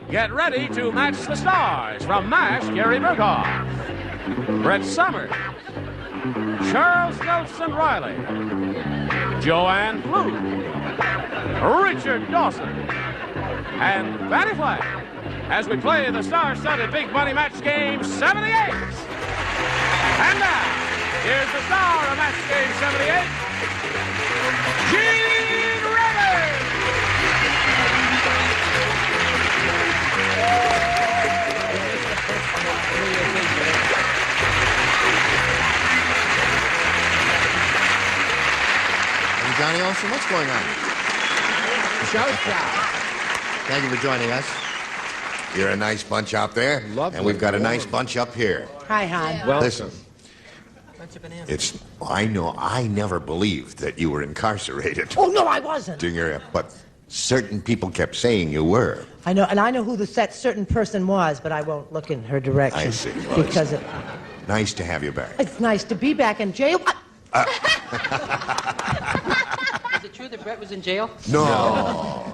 get ready to match the stars from MASH, Gary Burghoff, Brett Summers, Charles Nelson Reilly, Joanne Pflug, Richard Dawson, and Fannie Flagg as we play the star-studded Big Money Match Game 78. And now, here's the star of Match Game 78, Gene Rayburn. Johnny Olsen, what's going on? Showstopper. Thank you for joining us. You're a nice bunch out there, Lovely. and we've got a nice bunch up here. Hi, hon. Well, Listen, I know I never believed that you were incarcerated. Oh, no, I wasn't. But certain people kept saying you were. I know, and I know who that certain person was, but I won't look in her direction. I see. Well, because nice to have you back. it's nice to be back in jail. Is it true that Brett was in jail? No.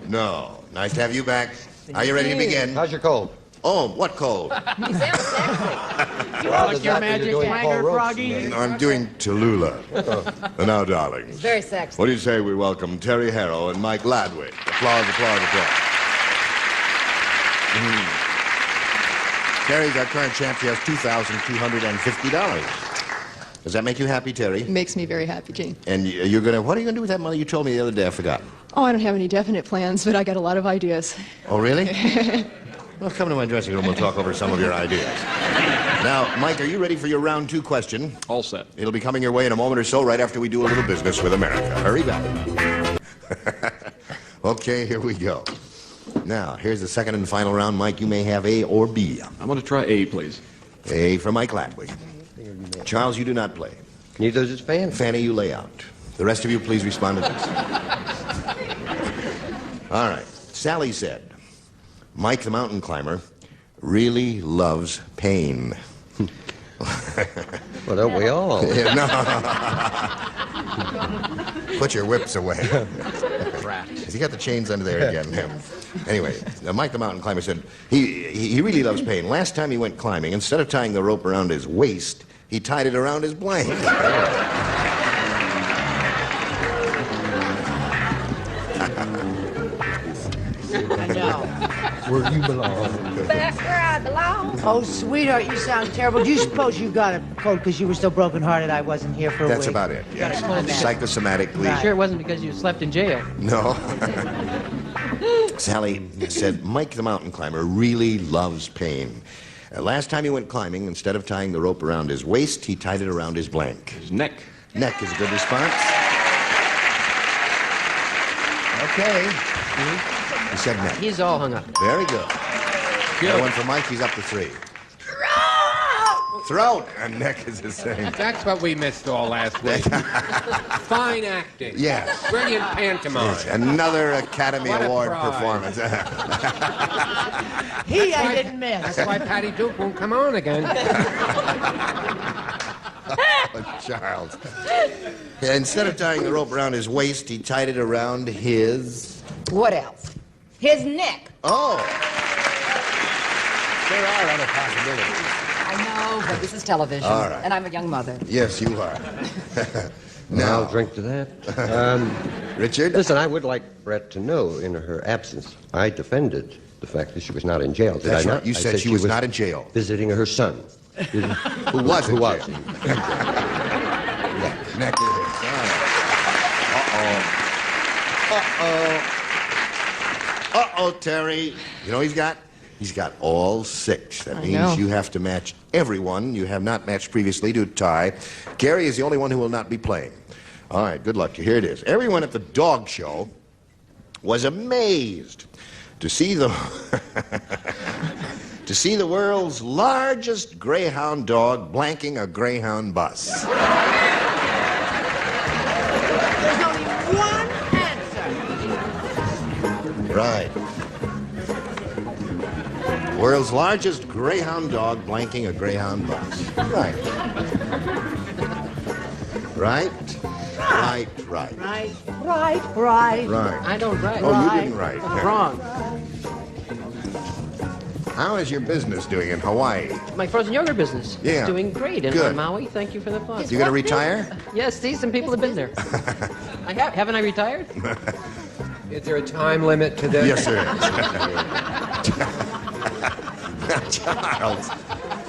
Nice to have you back. Are you ready to begin? How's your cold? Oh, what cold? You sound sexy. You like your magic swagger, Froggy? I'm doing Tallulah. Now, darlings. Very sexy. What do you say we welcome Terry Harrow and Mike Ladwig? Applause, applause, applause. Terry's our current champ. He has $2,250. Does that make you happy, Terry? It makes me very happy, Gene. And what are you gonna do with that money? You told me the other day, I forgot. Oh, I don't have any definite plans, but I got a lot of ideas. Oh, really? Well, come to my dressing room. We'll talk over some of your ideas. Now, Mike, are you ready for your round 2 question? all set. It'll be coming your way in a moment or so, right after we do a little business with America. Hurry back. Okay, here we go. Now, here's the second and final round. Mike, you may have A or B. I'm going to try A, please. A for Mike Ladwig. Charles, you do not play. Neither does his fan. Fannie, you lay out. The rest of you, please respond to this. All right. Sally said, Mike the mountain climber really loves pain. Well, don't we all? Yeah, no. Put your whips away. Has he got the chains under there again? Anyway, Mike the mountain climber said he really loves pain. Last time he went climbing, instead of tying the rope around his waist, he tied it around his blanket. I know. Where you belong. Back where I belong. Oh, sweetheart, you sound terrible. Do you suppose you got a cold because you were so brokenhearted I wasn't here for a That's week? about it. Yes. Got a cold. Psychosomatically. Right. Sure it wasn't because you slept in jail. No. Sally said Mike the mountain climber really loves pain. Last time he went climbing, instead of tying the rope around his waist, he tied it around his blank. His neck. Neck is a good response. Okay. He said neck. He's all hung up. Very good. That one for Mike, he's up to 3. Throat! And neck is the same. That's what we missed all last week. Fine acting. Yes. Brilliant pantomime. Yes, another Academy What a Award prize. performance. I didn't miss. That's why Patti Deutsch won't come on again. Charles. Instead of tying the rope around his waist, he tied it around his... What else? His neck. Oh! There are other possibilities. I know, but this is television. All right. And I'm a young mother. Yes, you are. Now, I'll drink to that. Richard? Listen, I would like Brett to know, in her absence, I defended the fact that she was not in jail. Did That's I not? right. You I said she was not in jail. Visiting her son. Who was in Who was? jail. Neck is it. Uh-oh, Terry. You know he's got? He's got all 6. That means you have to match everyone you have not matched previously to tie. Gary is the only one who will not be playing. All right, good luck to you. Here it is. Everyone at the dog show was amazed to see the to see the world's largest greyhound dog blanking a greyhound bus. There's only one answer. Right. World's largest greyhound dog blanking a greyhound bus. Right. Right. Right. Right. Right. Right. I don't write. Oh, you didn't write. Wrong. How is your business doing in Hawaii? My frozen yogurt business Yeah. is doing great in Good. on Maui. Thank you for the thought. You going to retire? Yes, see, some people have been there. Haven't I retired? Is there a time limit to this? Yes, sir. Charles.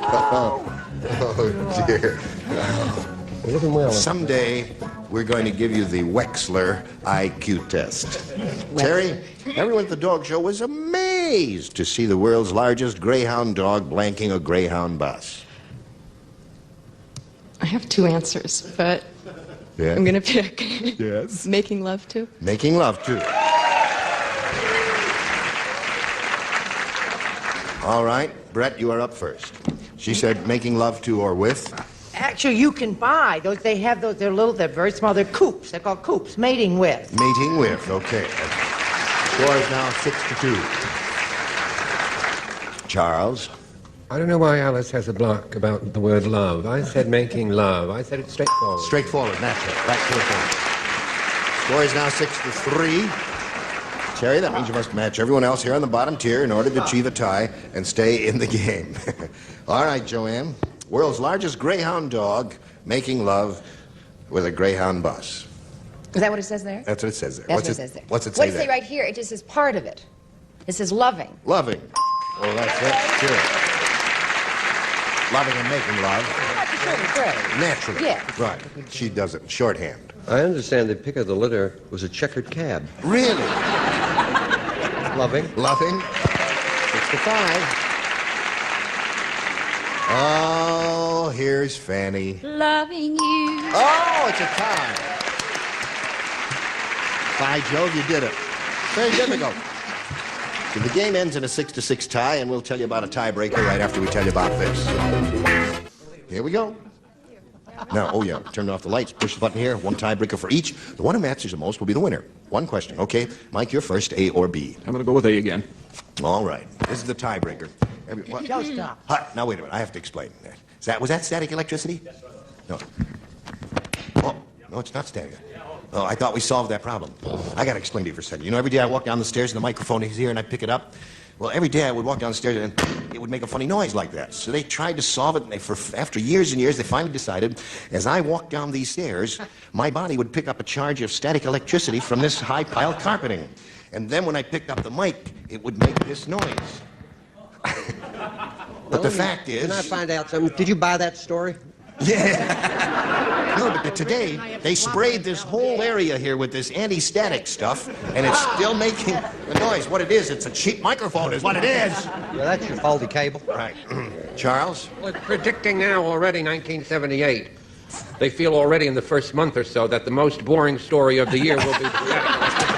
Oh, dear. Living well. Someday, we're going to give you the Wexler IQ test. Terry, everyone at the dog show was amazed to see the world's largest greyhound dog blanking a greyhound bus. I have two answers, but Yeah. I'm going to pick Yes. making love to. Making love, too. All right, Brett, you are up first. She said making love to or with. Actually, you can buy those. They have those. They're very small. They're coops. They're called coops. Mating with. Mating with, okay. Score is now 6-2. Charles. I don't know why Alice has a block about the word love. I said making love. I said it's straightforward. Straightforward, natural. Right to the point. Score is now 6-3. Terry, that means you must match everyone else here on the bottom tier in order to achieve a tie and stay in the game. All right, Joanne. World's largest greyhound dog making love with a greyhound bus. Is that what it says there? That's what it says there. That's what it says there. What's it say What does it there? say right here? It just says part of it. It says loving. Loving. Well, that's it. Sure. Loving and making love. Naturally. Yeah. Right. She does it in shorthand. I understand the pick of the litter was a checkered cab. Really? Loving. Loving. 6-5. Oh, here's Fannie. Loving you. Oh, it's a tie. By Jove, you did it. Very difficult. So the game ends in a 6-6 tie, and we'll tell you about a tiebreaker right after we tell you about this. Here we go. Now, oh yeah, turn off the lights, push the button here, one tiebreaker for each. The one who answers the most will be the winner. One question, okay? Mike, you're first, A or B? I'm going to go with A again. All right, this is the tiebreaker. Showstop. Now, wait a minute, I have to explain. Was that static electricity? No. Oh, no, it's not static. Oh, I thought we solved that problem. I got to explain to you for a second. You know, every day I walk down the stairs and the microphone is here and I pick it up. Well, every day I would walk down the stairs and it would make a funny noise like that. So they tried to solve it, and after years and years, they finally decided, as I walked down these stairs, my body would pick up a charge of static electricity from this high-piled carpeting. And then when I picked up the mic, it would make this noise. But the fact is... Can I find out something? Did you buy that story? Yeah. No, but today, they sprayed this whole area here with this anti-static stuff, and it's still making a noise. What it is, it's a cheap microphone is what it is. Yeah, that's your faulty cable. Right. Charles? Well, it's predicting now already 1978. They feel already in the first month or so that the most boring story of the year will be pathetic.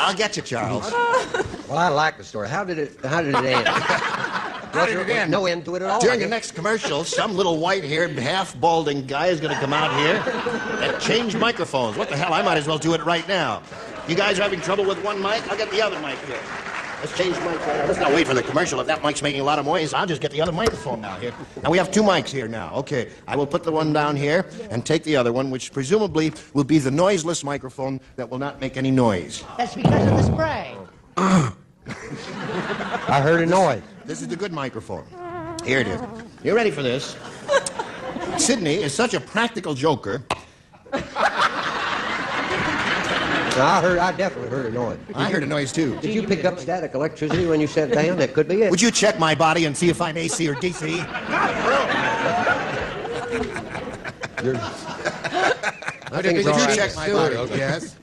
I'll get you, Charles. Well, I like the story. How did it end? How did it end? No end to it at all. During the next commercial, some little white-haired, half-balding guy is going to come out here and change microphones. What the hell? I might as well do it right now. You guys are having trouble with one mic? I'll get the other mic here. Let's change the mic. Let's not wait for the commercial. If that mic's making a lot of noise, I'll just get the other microphone now here. Now, we have two mics here now. Okay, I will put the one down here and take the other one, which presumably will be the noiseless microphone that will not make any noise. That's because of the spray. I heard a noise. This is the good microphone. Here it is. You ready for this? Sydney is such a practical joker. I definitely heard a noise. I heard a noise, too. Did you pick up static electricity when you sat down? That could be it. Would you check my body and see if I'm AC or DC? I think it's Would all you right. check my body? Yes.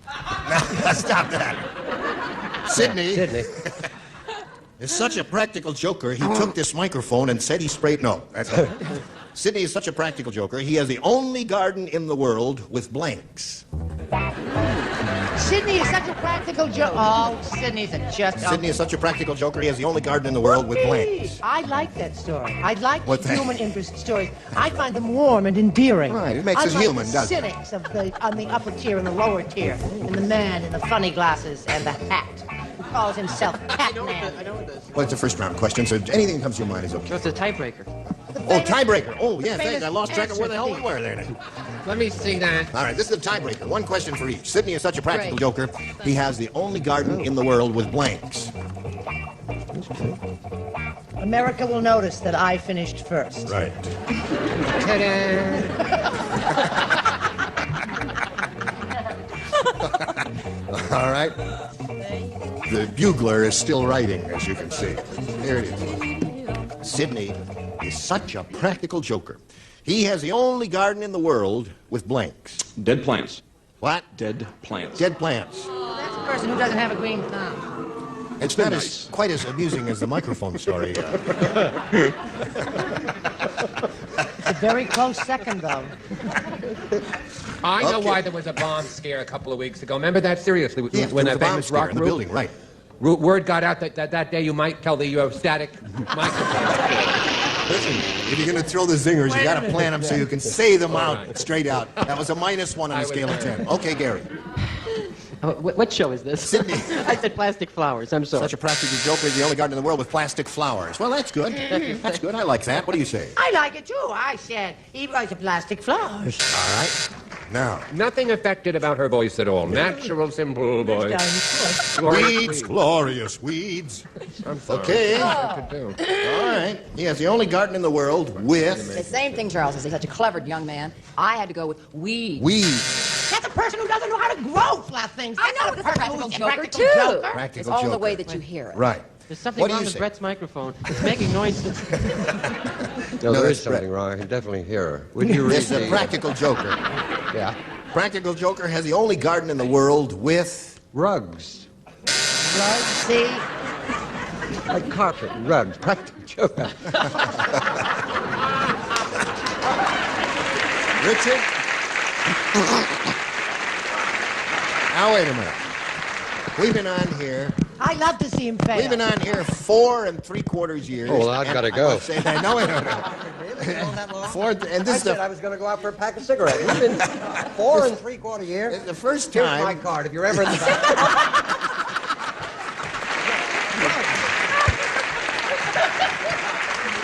Now, stop that. Sydney is such a practical joker, he took this microphone and said he sprayed... No, that's not it. Sydney is such a practical joker, he has the only garden in the world with blanks. Sydney is such a practical joke. Oh, Sydney's just... Sydney is such a practical joker, he has the only garden in the world with blanks. I like that story. I like What the- human interest stories. I find them warm and endearing. Right, it makes us Unlike human, the doesn't it? cynics on the upper tier and the lower tier, and the man in the funny glasses and the hat. calls himself Catman. I know what this. Well, it's a first round question, so anything that comes to your mind is okay. It's a tiebreaker. Oh, tiebreaker. Oh, yeah, thanks. famous I lost track of where the hell we answer were there. Let me see that. All right, this is the tiebreaker. One question for each. Sidney is such a practical Great. joker. He has the only garden in the world with blanks. America will notice that I finished first. Right. All right. The bugler is still writing, as you can see. Here it is. Sidney is such a practical joker. He has the only garden in the world with blanks. Dead plants. What? Dead plants. Dead plants. That's a person who doesn't have a green thumb. It's not as, quite as amusing as the microphone story. It's a very close second, though. I know Okay. why there was a bomb scare a couple of weeks ago. Remember that seriously Yeah, when there was that a bomb famous scare rock in the group? building, right. Word got out that day you might tell the static microphone. Listen, if you're going to throw the zingers, you got to plan them so you can say them out straight out. That was a -1 on a scale of 10. Okay, Gary. What show is this? Sidney. I said plastic flowers. I'm sorry. Such a practical joker is the only garden in the world with plastic flowers. Well, that's good. That's good. I like that. What do you say? I like it, too. I said he was a plastic flowers. All right. Now, Nothing affected about her voice at all. Natural, simple voice. weeds, glorious weeds. I'm sorry. Okay. What to do? All right. He has the only garden in the world with The same thing Charles says. He's such a clever young man. I had to go with weed. weeds. That's a person who doesn't know how to grow things. I know, That's but not it's a person practical who's joker, too. joker. Practical It's all joker. the way that you hear it. Right. There's something What do wrong you with say? Brett's microphone. It's making noises. No, there that's is something Brett. wrong. I can definitely hear her. Would you read This is a the... practical joker. Yeah. Practical joker has the only garden in the world with Rugs. Right? See? Like carpet and rugs. Practical joker. Richard. Now, wait a minute. We've been on here. I love to see him fail. We've been on here 4 3/4 years. Oh, well, I've and gotta I go. must say that. No, wait, no. And this is the, was going to go out for a pack of cigarettes. We've been 4 3/4 years. the first Here's my time. card if you're ever in the back.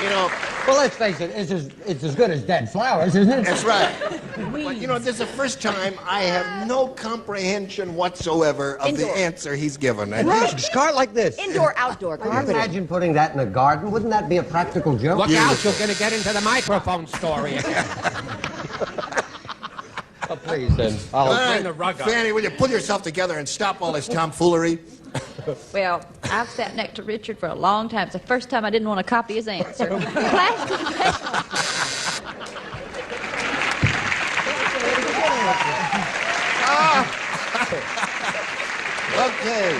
You know, Well, let's face it, it's as good as dead flowers, isn't it? that's right. But, you know, this is the first time I have no comprehension whatsoever of the Indoor. answer he's given. And Rugs, cart like this. Indoor, outdoor, Can you carpeting. imagine putting that in a garden? Wouldn't that be a practical joke? Look out, you're going to get into the microphone story again. Oh, please, then. All I'll... right, the rug up. Fannie, will you pull yourself together and stop all this tomfoolery? Well, I've sat next to Richard for a long time. It's the first time I didn't want to copy his answer. Plastic. Okay.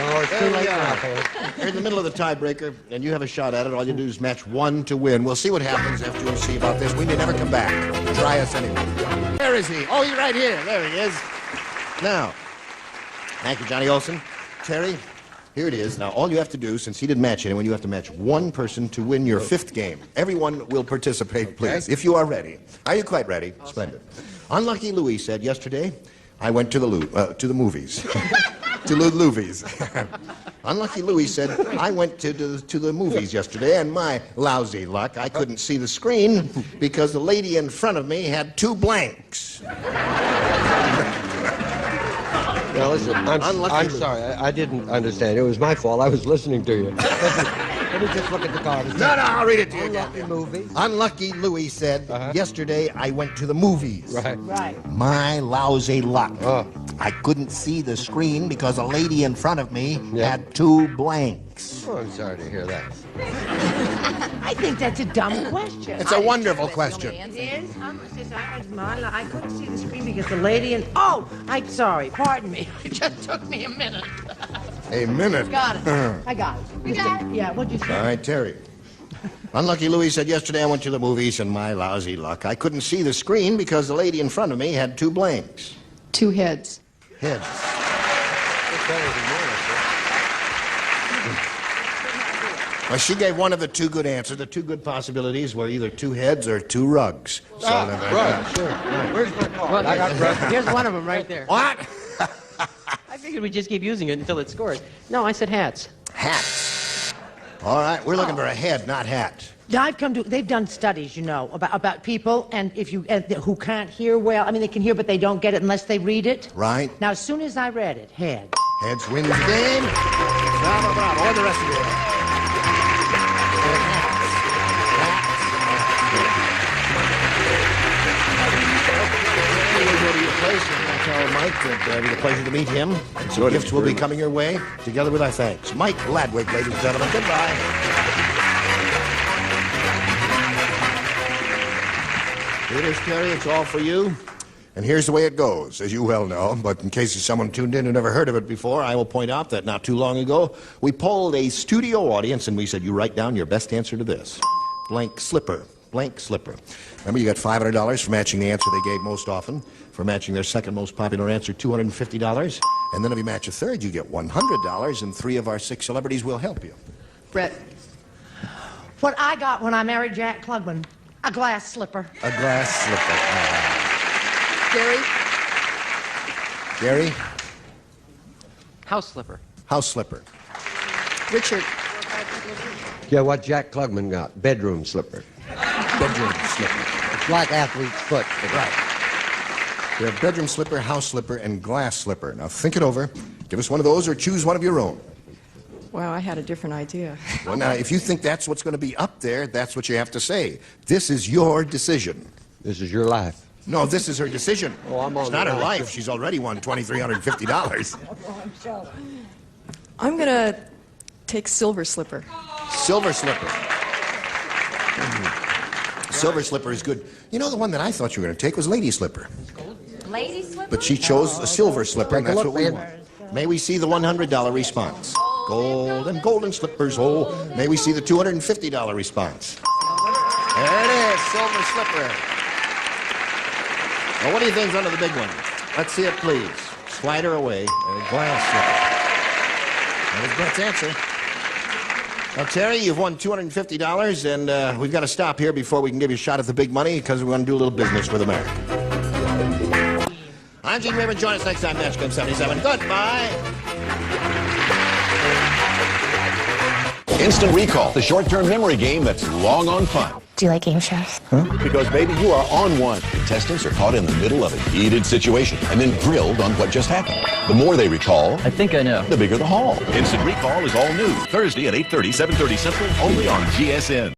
Oh, it's too There we late are. now, fellas. You're in the middle of the tiebreaker, and you have a shot at it. All you do is match 1 to win. We'll see what happens after we see about this. We may never come back. Try us anyway. Where is he? Oh, he's right here. There he is. Now, thank you, Johnny Olson. Terry, here it is. Now, all you have to do, since he didn't match anyone, you have to match one person to win your 5th game. Everyone will participate, please, if you are ready. Are you quite ready? Splendid. Unlucky Louis said yesterday, I went to the movies. To the movies. Unlucky Louis said, I went to the movies yesterday, and my lousy luck, I couldn't see the screen because the lady in front of me had 2 blanks. Now, listen, I'm sorry. I didn't understand. It was my fault. I was listening to you. Let me just look at the card. No, I'll read it to you again. Unlucky movie. Unlucky Louis said, yesterday I went to the movies. Right. Right. My lousy luck. Oh. I couldn't see the screen because a lady in front of me Yeah. had 2 blanks. Oh, I'm sorry to hear that. I think that's a dumb question. It's a wonderful question. It is? I couldn't see the screen because the lady in... Oh, I'm sorry. Pardon me. It just took me a minute. A minute. Got it. I got it. You got it? Yeah, what'd you say? All right, Terry. Unlucky Louis said, yesterday I went to the movies, and my lousy luck, I couldn't see the screen because the lady in front of me had 2 blanks. 2 heads. Heads. Well, she gave one of the 2 good answers. The 2 good possibilities were either 2 heads or 2 rugs. So Right, sure. Where's my card? I got rugs. Here's one of them right there. What? I figured figured we'd just keep using it until it scored. No, I said hats. Hats. All right, we're looking for a head, not hat. They've done studies, you know, about people and who can't hear well. I mean, they can hear, but they don't get it unless they read it. Right. Now, as soon as I read it, head. Heads wins the game. Bravo, bravo. All the rest of you. Go to your place and I tell Mike that it was a pleasure to meet him. Some gifts will be coming your way, together with our thanks. Mike Ladwig, ladies and gentlemen. Goodbye. Here it is, Terry. It's all for you. And here's the way it goes, as you well know. But in case someone tuned in who never heard of it before, I will point out that not too long ago, we polled a studio audience, and we said, you write down your best answer to this. Blank slipper. Blank slipper. Remember, you got $500 for matching the answer they gave most often. For matching their second most popular answer, $250. And then if you match a third, you get $100, and 3 of our 6 celebrities will help you. Brett. What I got when I married Jack Klugman, a glass slipper. A glass slipper. Gary. Gary? House slipper. House slipper. Richard. Yeah, what Jack Klugman got. Bedroom slipper. Bedroom slipper. It's like athlete's foot. Right. You have bedroom slipper, house slipper, and glass slipper. Now think it over. Give us one of those or choose one of your own. Wow, I had a different idea. Well, now, if you think that's what's going to be up there, that's what you have to say. This is your decision. This is your life. No, this is her decision. Oh, I'm on it's not the her line. life. She's already won $2,350. I'm going to take silver slipper. Silver slipper. Silver slipper is good. You know, the one that I thought you were going to take was lady slipper. Lady slipper? But she chose a silver slipper, and Take a that's look, what we man. want. May we see the $100 response. Golden slippers. Oh, may we see the $250 response. There it is, silver slipper. Now, what do you think's under the big one? Let's see it, please. Slide her away. A glass slipper. That is Brett's answer. Now, Terry, you've won $250, and we've got to stop here before we can give you a shot at the big money because we want to do a little business with America. I'm Gene Rayburn. Join us next time, Match Game 77. Goodbye. Instant Recall, the short-term memory game that's long on fun. Do you like game shows? Because maybe you are on one. Contestants are caught in the middle of a heated situation and then grilled on what just happened. The more they recall, I think I know. the bigger the haul. Instant Recall is all new. Thursday at 8:30, 7:30 Central, only on GSN.